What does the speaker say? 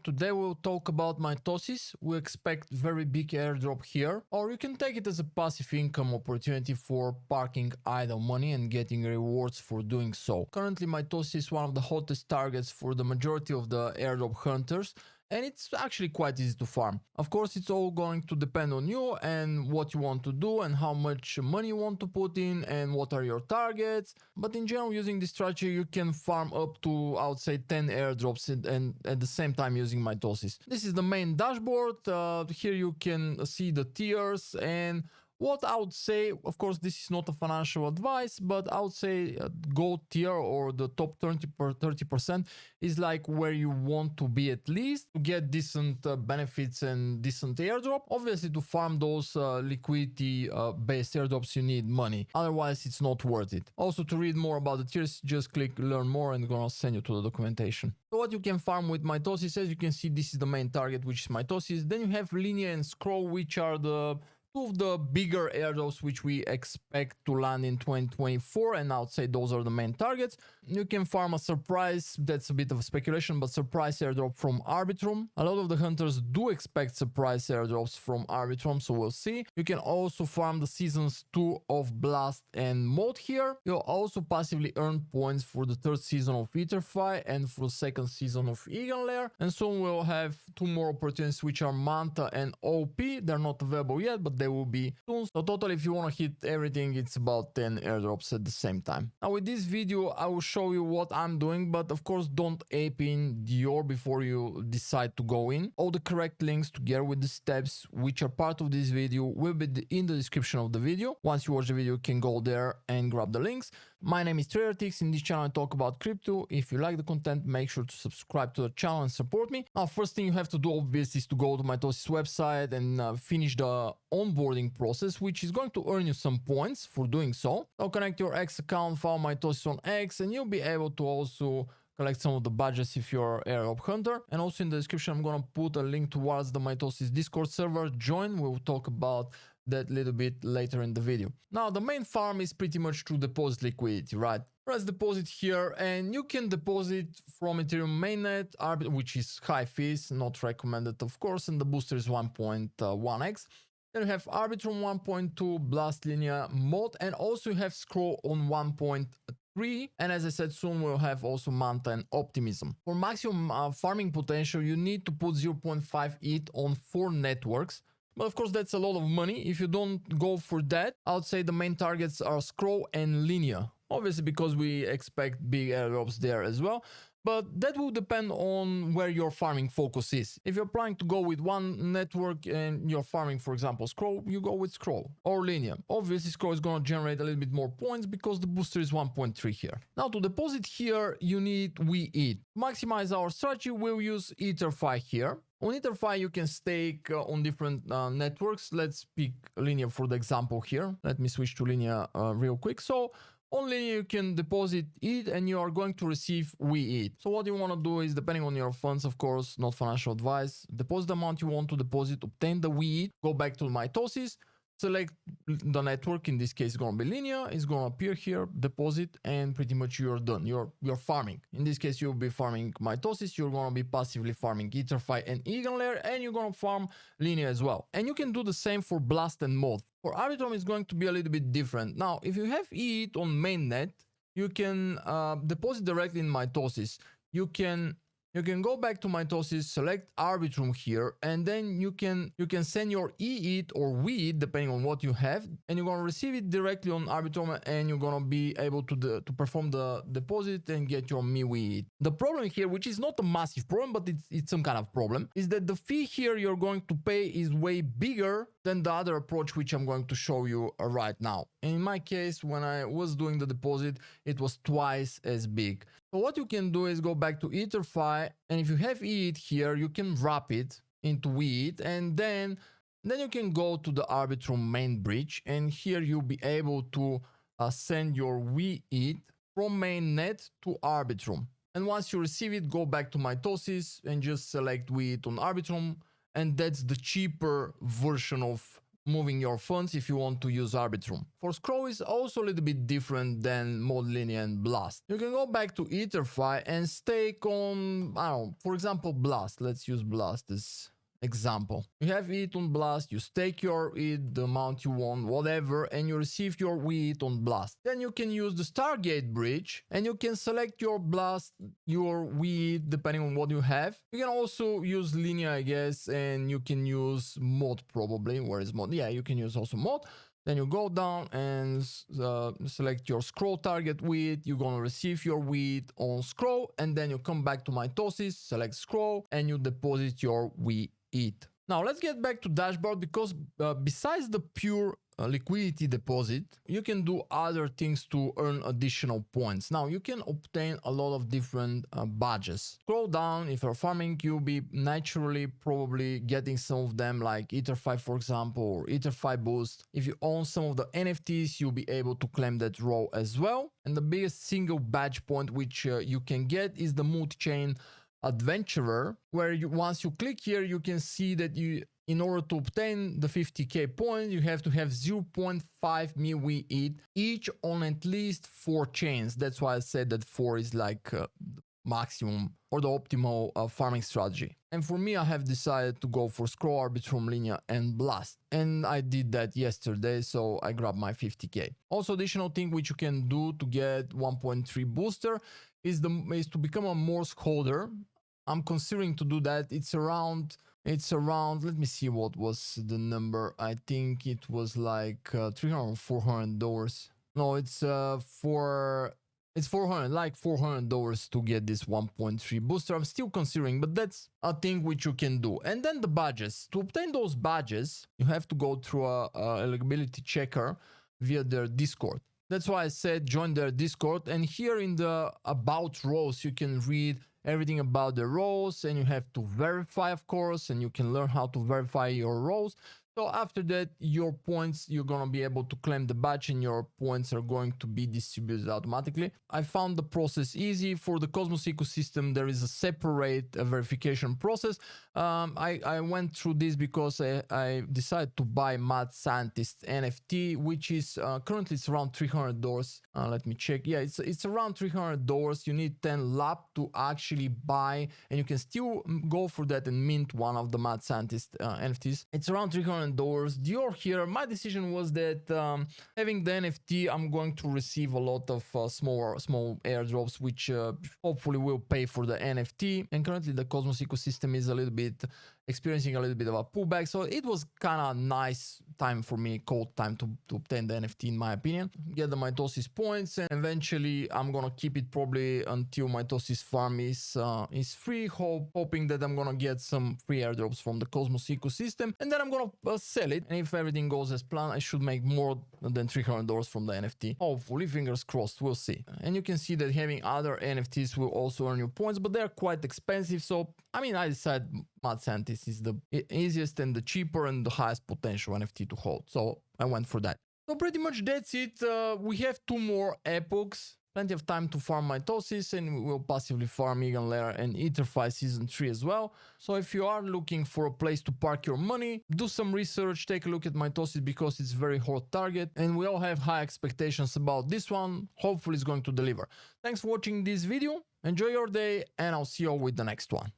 Today we'll talk about Mitosis. We expect very big airdrop here, or you can take it as a passive income opportunity for parking idle money and getting rewards for doing so. Currently Mitosis is one of the hottest targets for the majority of the airdrop hunters, and it's actually quite easy to farm. Of course, it's all going to depend on you and what you want to do and how much money you want to put in and what are your targets. But in general, using this strategy, you can farm up to, I would say, 10 airdrops and at the same time using Mitosis. This is the main dashboard. Here you can see the tiers, and what I would say, of course, this is not a financial advice, but I would say gold tier or the top 30% is like where you want to be at least to get decent benefits and decent airdrop. Obviously, to farm those liquidity based airdrops, you need money. Otherwise, it's not worth it. Also, to read more about the tiers, just click learn more and I'm gonna send you to the documentation. So what you can farm with Mitosis, as you can see, this is the main target, which is Mitosis. Then you have linear and scroll, which are the two of the bigger airdrops which we expect to land in 2024, and I would say those are the main targets. You can farm a surprise, that's a bit of a speculation, but surprise airdrop from Arbitrum. A lot of the hunters do expect surprise airdrops from Arbitrum, so we'll see. You can also farm the seasons 2 of Blast and Mode here. You'll also passively earn points for the 3rd season of EtherFi and for the 2nd season of Eigenlayer. And soon we'll have 2 more opportunities, which are Manta and OP. They're not available yet, but they will be soon. So total, if you want to hit everything, it's about 10 airdrops at the same time. Now with this video, I will show you what I'm doing, but of course don't ape in Dior before you decide to go in. All the correct links together with the steps which are part of this video will be in the description of the video. Once you watch the video, you can go there and grab the links. My name is TraderTix. In this channel I talk about crypto. If you like the content, make sure to subscribe to the channel and support me. Now first thing you have to do obviously is to go to Mitosis website and finish the onboarding process, which is going to earn you some points for doing so. So connect your X account, follow Mitosis on X, and you'll be able to also collect some of the badges if you're an airdrop hunter. And also in the description I'm gonna put a link towards the Mitosis Discord server. Join, we'll talk about that little bit later in the video. Now the main farm is pretty much to deposit liquidity, right? Press deposit here and you can deposit from Ethereum mainnet, which is high fees, not recommended of course, and the booster is 1.1x. Then you have Arbitrum 1.2, Blast Linear Mode, and also you have Scroll on 1.3. And as I said, soon we'll have also Manta and Optimism. For maximum farming potential, you need to put 0.5 ETH on 4 networks. But of course, that's a lot of money. If you don't go for that, I would say the main targets are Scroll and Linear. Obviously, because we expect big airdrops there as well. But that will depend on where your farming focus is. If you're planning to go with one network and you're farming, for example, Scroll, you go with Scroll or Linear. Obviously, Scroll is going to generate a little bit more points because the booster is 1.3 here. Now, to deposit here, you need WeEat. To maximize our strategy, we'll use EtherFi here. On EtherFi, you can stake on different networks. Let's pick Linear for the example here. Let me switch to Linear real quick. So on Linear, you can deposit ETH and you are going to receive WeEat. So what you want to do is, depending on your funds, of course, not financial advice, deposit the amount you want to deposit, obtain the WeEat, go back to Mitosis, select the network. In this case, it's going to be Linear. It's going to appear here, deposit, and pretty much you're done. You're farming. In this case, you'll be farming Mitosis. You're going to be passively farming EtherFi and Eigenlayer, and you're going to farm Linear as well. And you can do the same for Blast and Mode. For Arbitrum, it's going to be a little bit different. Now, if you have ETH on mainnet, you can deposit directly in Mitosis. You can go back to Mitosis, select Arbitrum here, and then you can send your ETH or WeEth, depending on what you have, and you're going to receive it directly on Arbitrum, and you're going to be able to perform the deposit and get your WeEth. The problem here, which is not a massive problem, but it's some kind of problem, is that the fee here you're going to pay is way bigger than the other approach, which I'm going to show you right now. In my case, when I was doing the deposit, it was twice as big. So what you can do is go back to EtherFi, and if you have ETH here, you can wrap it into WeEth, and then you can go to the Arbitrum main bridge, and here you'll be able to send your WeEth from mainnet to Arbitrum. And once you receive it, go back to Mitosis and just select WeEth on Arbitrum, and that's the cheaper version of moving your funds if you want to use Arbitrum. For Scroll is also a little bit different than Mod Linear and Blast. You can go back to EtherFi and stake on, I don't know, for example, Blast. Let's use Blast as example. You have ETH on Blast, you stake your ETH, the amount you want, whatever, and you receive your ETH on Blast. Then you can use the Stargate bridge and you can select your Blast, your ETH, depending on what you have. You can also use Linear, I guess, and you can use Mod probably. Where is Mod? Yeah, you can use also Mod. Then you go down and select your Scroll target ETH. You're going to receive your ETH on Scroll, and then you come back to Mitosis, select Scroll, and you deposit your ETH. Now let's get back to dashboard, because besides the pure liquidity deposit, you can do other things to earn additional points. Now you can obtain a lot of different badges. Scroll down. If you're farming, you'll be naturally probably getting some of them, like EtherFi, for example, or EtherFi boost. If you own some of the NFTs, you'll be able to claim that row as well. And the biggest single badge point which you can get is the multi-chain adventurer, where once you click here, you can see that in order to obtain the 50k points, you have to have 0.5 MIWI ETH each on at least 4 chains. That's why I said that 4 is like maximum or the optimal farming strategy. And for me, I have decided to go for Scroll, Arbitrum, Linear, and Blast. And I did that yesterday, so I grabbed my 50k. Also, additional thing which you can do to get 1.3 booster is to become a morse holder. I'm considering to do that. It's around, let me see what was the number. I think it was like $300 or $400. No, it's $400, like $400 to get this 1.3 booster. I'm still considering, but that's a thing which you can do. And then the badges. To obtain those badges, you have to go through a eligibility checker via their Discord. That's why I said join their Discord. And here in the about roles, you can read everything about the roles, and you have to verify, of course, and you can learn how to verify your roles. So after that, your points, you're going to be able to claim the badge, and your points are going to be distributed automatically. I found the process easy. For the Cosmos ecosystem, there is a separate verification process. I went through this because I decided to buy Mad Scientist NFT, which is currently it's around $300. Let me check. Yeah, it's around $300. You need 10 LAP to actually buy, and you can still go for that and mint one of the Mad Scientist NFTs. It's around $300. Dior here. My decision was that having the NFT, I'm going to receive a lot of small airdrops, which hopefully will pay for the NFT. And currently the Cosmos ecosystem is a little bit experiencing a little bit of a pullback, so it was kind of nice time for me, cold time to obtain the NFT, in my opinion. Get the Mitosis points, and eventually I'm gonna keep it probably until Mitosis farm is free, hoping that I'm gonna get some free airdrops from the Cosmos ecosystem, and then I'm gonna sell it. And if everything goes as planned, I should make more than $300 from the NFT. Hopefully, fingers crossed, we'll see. And you can see that having other NFTs will also earn you points, but they're quite expensive. So I mean, I decided Mad Scientist is the easiest and the cheaper and the highest potential NFT to hold. So I went for that. So pretty much that's it. We have 2 more epochs. Plenty of time to farm Mitosis, and we will passively farm Layer and EtherFi Season 3 as well. So if you are looking for a place to park your money, do some research, take a look at Mitosis, because it's a very hot target, and we all have high expectations about this one. Hopefully it's going to deliver. Thanks for watching this video, enjoy your day, and I'll see you all with the next one.